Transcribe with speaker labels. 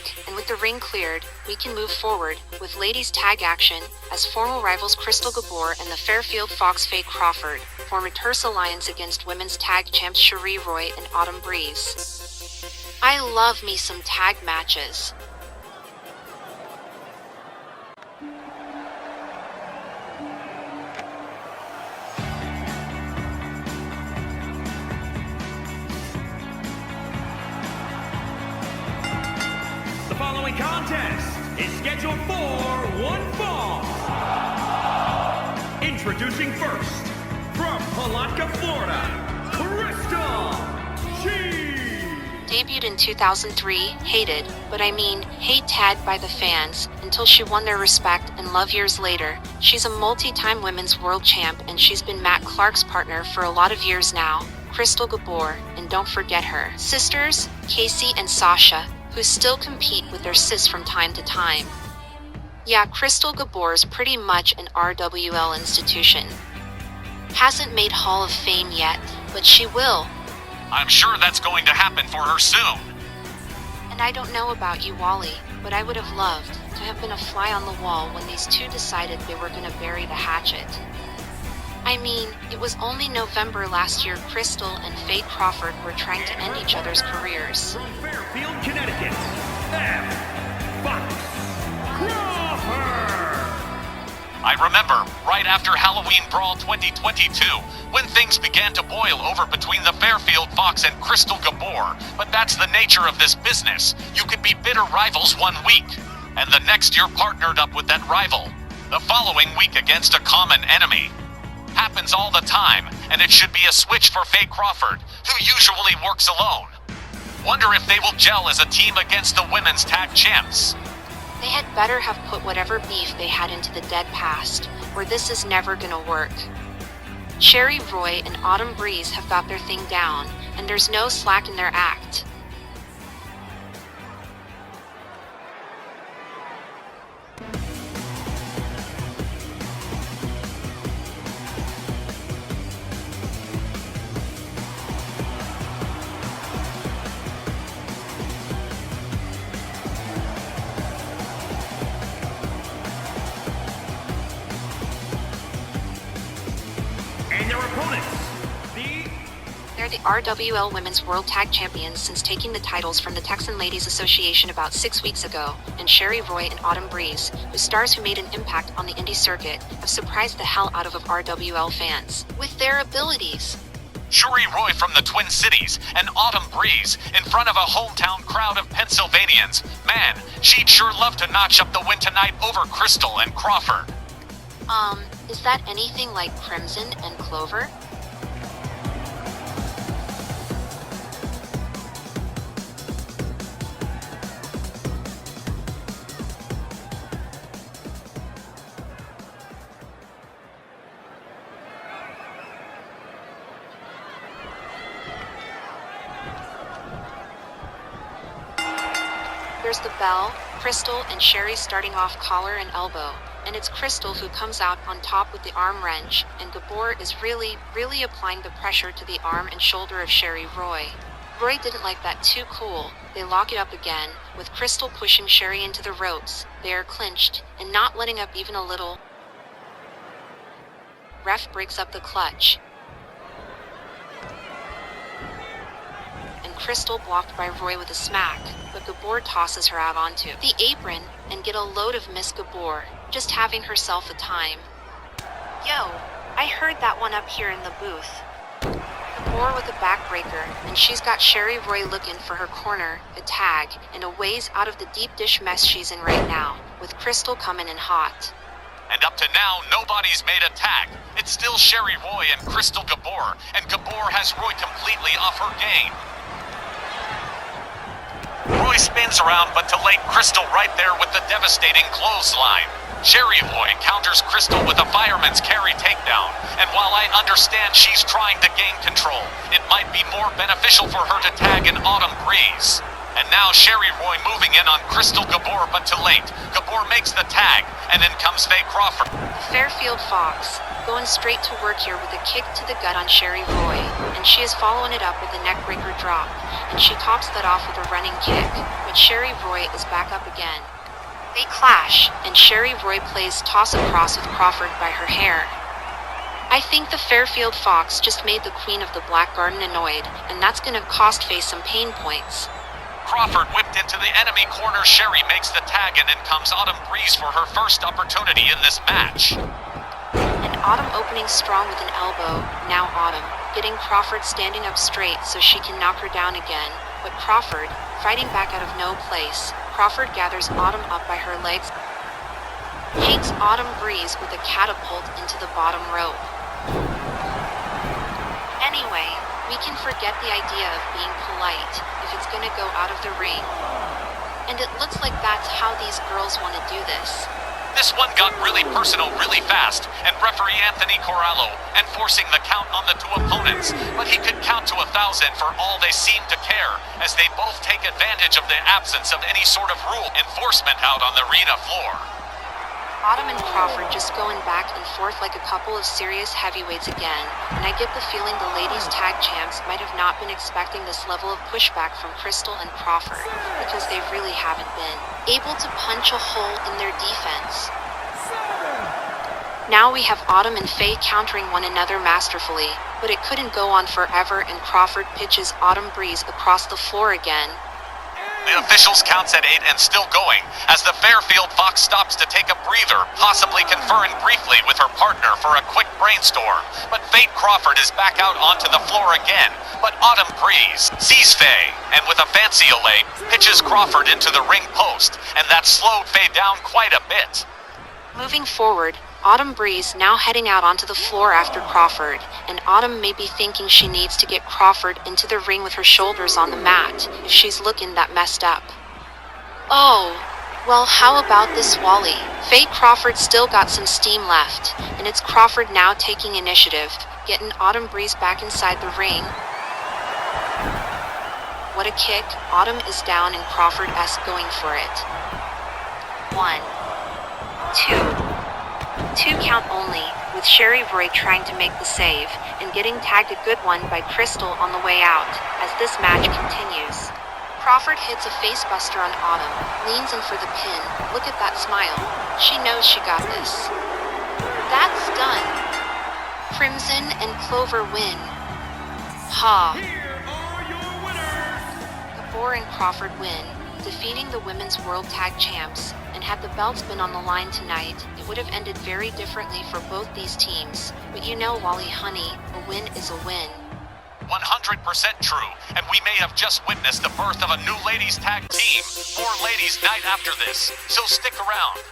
Speaker 1: week, and with the ring cleared, we can move forward with ladies tag action as former rivals Crystal Gabor and the Fairfield Fox Faye Crawford form a terse alliance against women's tag champs Cherie and Autumn Breeze. I love me some tag matches.
Speaker 2: The following contest is scheduled for one fall. Introducing first, from Palatka, Florida, Cherie.
Speaker 1: Debuted in 2003, hated, but I mean hate-tagged by the fans, until she won their respect and love years later. She's a multi-time women's world champ, and she's been Matt Clark's partner for a lot of years now. Crystal Gabor, and don't forget her sisters, Casey and Sasha, who still compete with their sis from time to time. Yeah, Crystal Gabor's pretty much an RWL institution. Hasn't made Hall of Fame yet, but she will.
Speaker 3: I'm sure that's going to happen for her soon.
Speaker 1: And I don't know about you, Wally, but I would have loved to have been a fly on the wall when these two decided they were gonna bury the hatchet. I mean, it was only November last year Crystal and Faye Crawford were trying to end each other's careers.
Speaker 2: From Fairfield, Connecticut, Fox Crawford.
Speaker 3: I remember, right after Halloween Brawl 2022, when things began to boil over between the Fairfield Fox and Crystal Gabor. But that's the nature of this business. You could be bitter rivals one week, and the next you're partnered up with that rival. The following week against a common enemy. Happens all the time, and it should be a switch for Faye Crawford, who usually works alone. Wonder if they will gel as a team against the women's tag champs.
Speaker 1: They had better have put whatever beef they had into the dead past, or this is never gonna work. Cherie and Autumn Breeze have got their thing down, and there's no slack in their act.
Speaker 2: And their opponents,
Speaker 1: They're the RWL Women's World Tag Champions since taking the titles from the Texan Ladies Association about 6 weeks ago, and Cherie and Autumn Breeze, whose stars who made an impact on the indie circuit, have surprised the hell out of RWL fans with their abilities.
Speaker 3: Cherie from the Twin Cities and Autumn Breeze in front of a hometown crowd of Pennsylvanians. Man, she'd sure love to notch up the win tonight over Crystal and Crawford.
Speaker 1: Is that anything like Crimson and Clover? There's the bell, Crystal and Cherie starting off collar and elbow, and it's Crystal who comes out on top with the arm wrench, and Gabor is really applying the pressure to the arm and shoulder of Cherie. Roy didn't like that too cool. They lock it up again, with Crystal pushing Cherie into the ropes. They are clinched, and not letting up even a little. Ref breaks up the clutch. Crystal blocked by Roy with a smack, but Gabor tosses her out onto the apron and get a load of Miss Gabor, just having herself a time. Yo, I heard that one up here in the booth. Gabor with a backbreaker, and she's got Cherie looking for her corner, a tag, and a ways out of the deep dish mess she's in right now, with Crystal coming in hot.
Speaker 3: And up to now, nobody's made a tag. It's still Cherie and Crystal Gabor, and Gabor has Roy completely off her game. Roy spins around, but to late Crystal right there with the devastating clothesline. Cherie counters Crystal with a fireman's carry takedown, and while I understand she's trying to gain control, it might be more beneficial for her to tag an Autumn Breeze. And now Cherie Roy moving in on Crystal Gabor, but too late. Gabor makes the tag, and in comes Faye Crawford.
Speaker 1: Fairfield Fox, going straight to work here with a kick to the gut on Cherie Roy, and she is following it up with a neckbreaker drop, and she tops that off with a running kick, but Cherie Roy is back up again. They clash, and Cherie Roy plays toss-across with Crawford by her hair. I think the Fairfield Fox just made the Queen of the Black Garden annoyed, and that's gonna cost Faye some pain points.
Speaker 3: Crawford whipped into the enemy corner. Cherie makes the tag, and in comes Autumn Breeze for her first opportunity in this match.
Speaker 1: And Autumn opening strong with an elbow. Now Autumn getting Crawford standing up straight so she can knock her down again. But Crawford fighting back out of no place. Crawford gathers Autumn up by her legs, hangs Autumn Breeze with a catapult into the bottom rope. Anyway, we can forget the idea of being polite if it's gonna go out of the ring. And it looks like that's how these girls want to do this.
Speaker 3: This one got really personal really fast, and referee Anthony Corallo enforcing the count on the two opponents, but he could count to 1,000 for all they seem to care, as they both take advantage of the absence of any sort of rule enforcement out on the arena floor.
Speaker 1: Autumn and Crawford just going back and forth like a couple of serious heavyweights again, and I get the feeling the ladies' tag champs might have not been expecting this level of pushback from Crystal and Crawford, because they really haven't been able to punch a hole in their defense. Now we have Autumn and Faye countering one another masterfully, but it couldn't go on forever, and Crawford pitches Autumn Breeze across the floor again.
Speaker 3: The officials counts at 8 and still going, as the Fairfield Fox stops to take a breather, possibly conferring briefly with her partner for a quick brainstorm. But Faye Crawford is back out onto the floor again, but Autumn Breeze sees Faye, and with a fancy allay, pitches Crawford into the ring post, and that slowed Faye down quite a bit.
Speaker 1: Moving forward, Autumn Breeze now heading out onto the floor after Crawford, and Autumn may be thinking she needs to get Crawford into the ring with her shoulders on the mat if she's looking that messed up. Oh, well, how about this Wally? Faye Crawford still got some steam left, and it's Crawford now taking initiative, getting Autumn Breeze back inside the ring. What a kick. Autumn is down and Crawford-esque going for it. 1, 2. 2 count only, with Cherie Roy trying to make the save, and getting tagged a good one by Crystal on the way out, as this match continues. Crawford hits a facebuster on Autumn, leans in for the pin. Look at that smile. She knows she got this. That's done. Crimson and Clover win. Ha.
Speaker 2: Here are your winners.
Speaker 1: Gabor and Crawford win, defeating the Women's World Tag Champs, and had the belts been on the line tonight, it would have ended very differently for both these teams. But you know, Wally honey, a win is a win.
Speaker 3: 100% true, and we may have just witnessed the birth of a new ladies tag team. More ladies night after this, so stick around.